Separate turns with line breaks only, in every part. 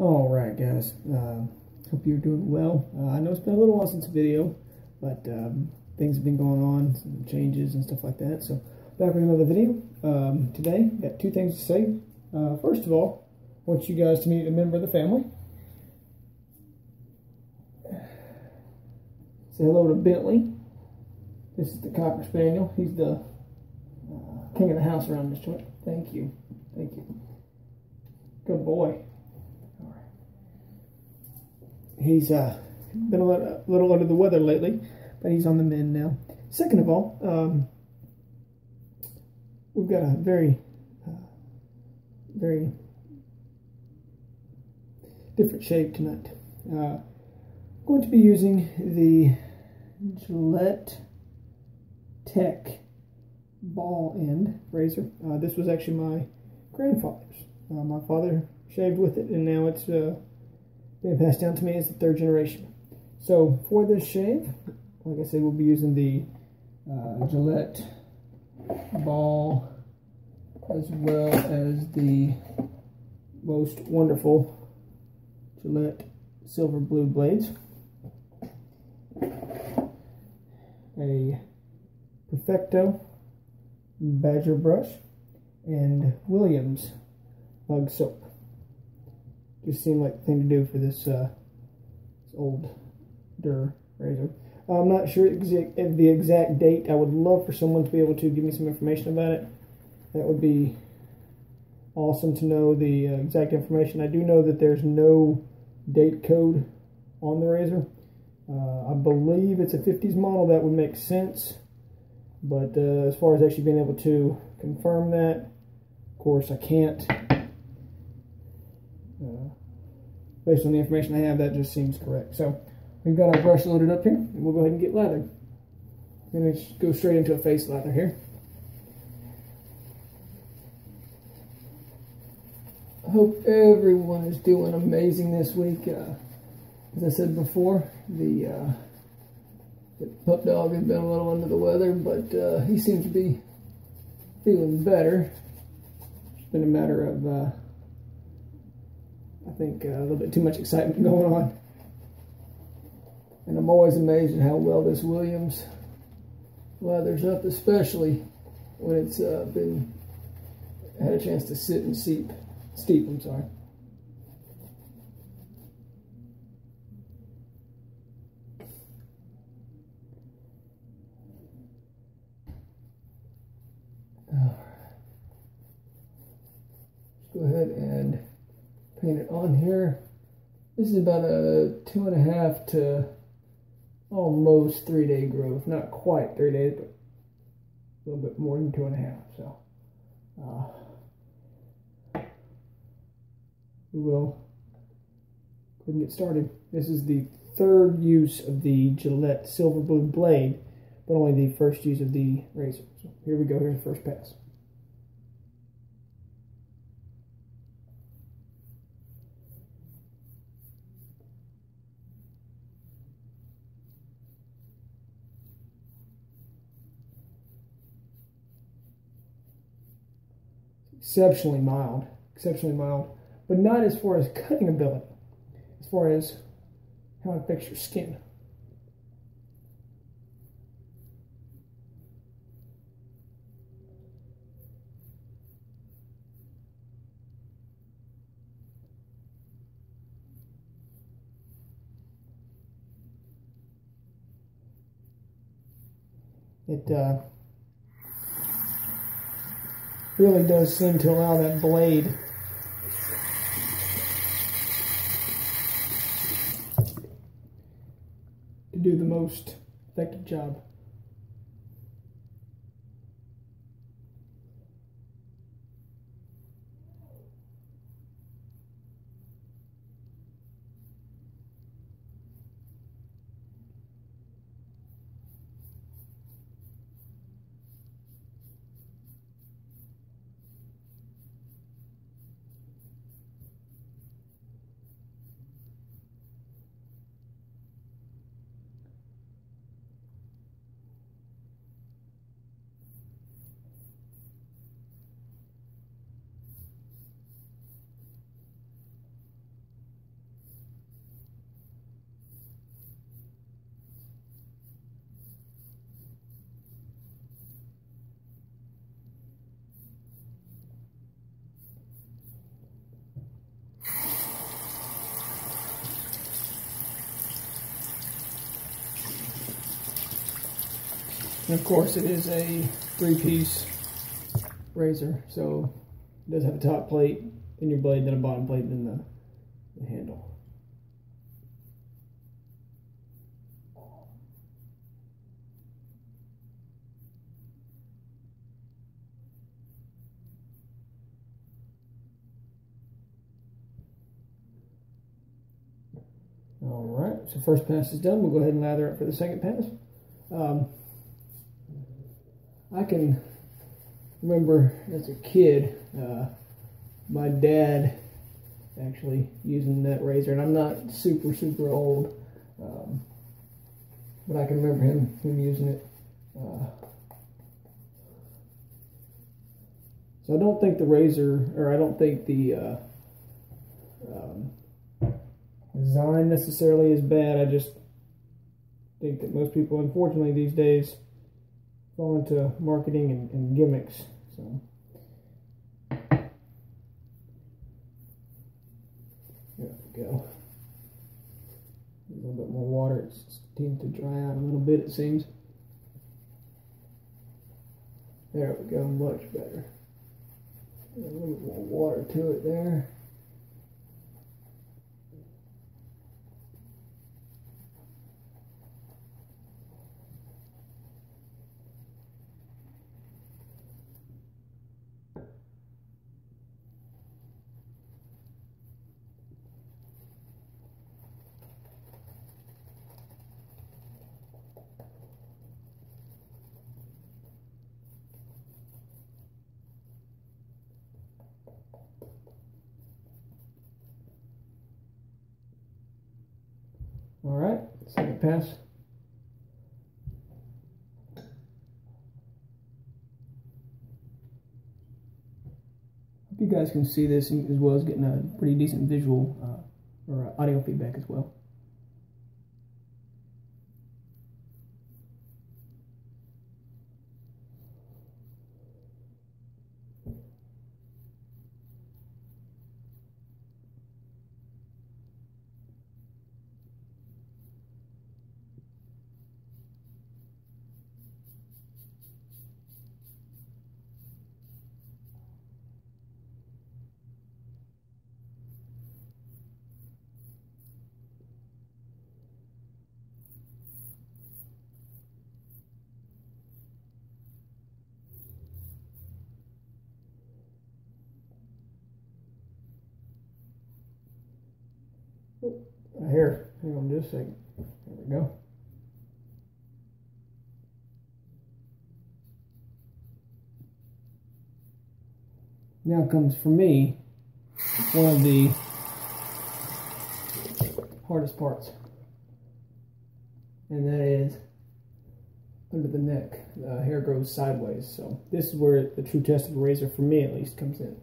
Alright guys, hope you're doing well. I know it's been a little while since a video, but things have been going on, some changes and stuff like that. So back with another video. Today, got two things to say. First of all, I want you guys to meet a member of the family. Say hello to Bentley. This is the Cocker Spaniel. He's the king of the house around this joint. Thank you. Thank you. Good boy. He's been a little under the weather lately, but he's on the mend now. Second of all, we've got a very different shave tonight. Going to be using the Gillette Tech ball end razor. This was actually my grandfather's. My father shaved with it, and now it's been passed down to me as the third generation. So for this shave, like I said, we'll be using the Gillette ball as well as the most wonderful Gillette silver blue blades, a Perfecto badger brush, and Williams bug soap. Just seemed like the thing to do for this old Dur razor. I'm not sure of the exact date. I would love for someone to be able to give me some information about it. That would be awesome to know the exact information. I do know that there's no date code on the razor. I believe it's a 50s model. That would make sense. But as far as actually being able to confirm that, of course I can't. Based on the information I have, that just seems correct. So we've got our brush loaded up here, and we'll go ahead and get lathered. I'm going to go straight into a face lather here. I hope everyone is doing amazing this week. As I said before, the pup dog has been a little under the weather, but he seems to be feeling better. It's been a matter of I think a little bit too much excitement going on. And I'm always amazed at how well this Williams lathers up, especially when it's had a chance to sit and steep, I'm sorry. Let's go ahead and paint it on here. This is about a 2.5 to almost 3-day growth. Not quite 3 days, but a little bit more than 2.5. So we will go ahead and get started. This is the third use of the Gillette silver blue blade, but only the first use of the razor. So here we go. Here's the first pass. Exceptionally mild, but not as far as cutting ability, as far as how it affects your skin. It really does seem to allow that blade to do the most effective job. And of course it is a 3-piece razor, so it does have a top plate, then your blade, then a bottom plate, then the handle. Alright, so first pass is done. We'll go ahead and lather it for the second pass. I can remember as a kid, my dad actually using that razor, and I'm not super old, but I can remember him using it. So I don't think the razor, or I don't think the design necessarily is bad. I just think that most people, unfortunately, these days fall into marketing and gimmicks. So there we go. A little bit more water. It's starting to dry out a little bit, it seems. There we go, much better. A little bit more water to it there. All right, second pass. Hope you guys can see this as well as getting a pretty decent visual or audio feedback as well. Here, hang on just a second. There we go. Now comes for me one of the hardest parts, and that is under the neck. The hair grows sideways, so this is where the true test of a razor, for me at least, comes in.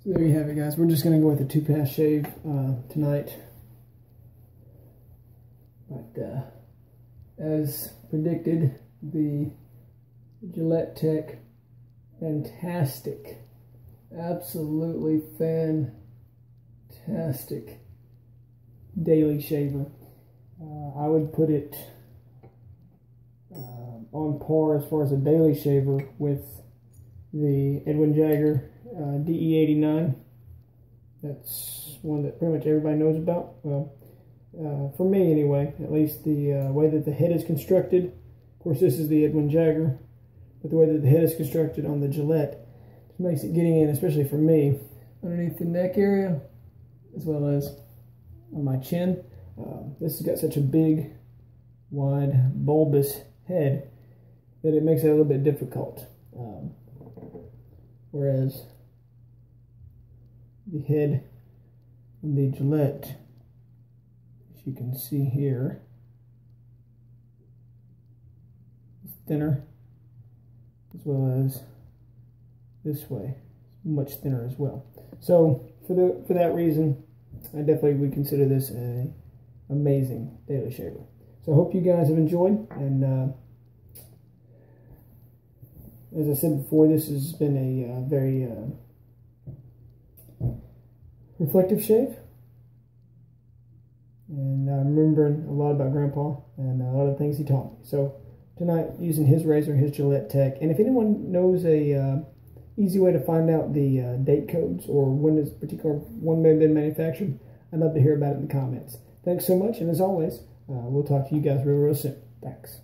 So there you have it, guys. We're just going to go with a 2-pass shave tonight. But as predicted, the Gillette Tech, fantastic, absolutely fantastic daily shaver. I would put it on par as far as a daily shaver with the Edwin Jagger DE89. That's one that pretty much everybody knows about. Well, for me anyway, at least the way that the head is constructed. Of course, this is the Edwin Jagger, but the way that the head is constructed on the Gillette just makes it getting in, especially for me, underneath the neck area, as well as on my chin. This has got such a big, wide, bulbous head that it makes it a little bit difficult. Whereas the head on the Gillette, as you can see here, is thinner, as well as this way, much thinner as well. So for that reason, I definitely would consider this an amazing daily shaver. So I hope you guys have enjoyed, and as I said before, this has been a very reflective shave, and I'm remembering a lot about Grandpa and a lot of things he taught me. So tonight, using his razor, his Gillette Tech, and if anyone knows a easy way to find out the date codes or when this particular one may have been manufactured, I'd love to hear about it in the comments. Thanks so much, and as always, we'll talk to you guys real soon. Thanks.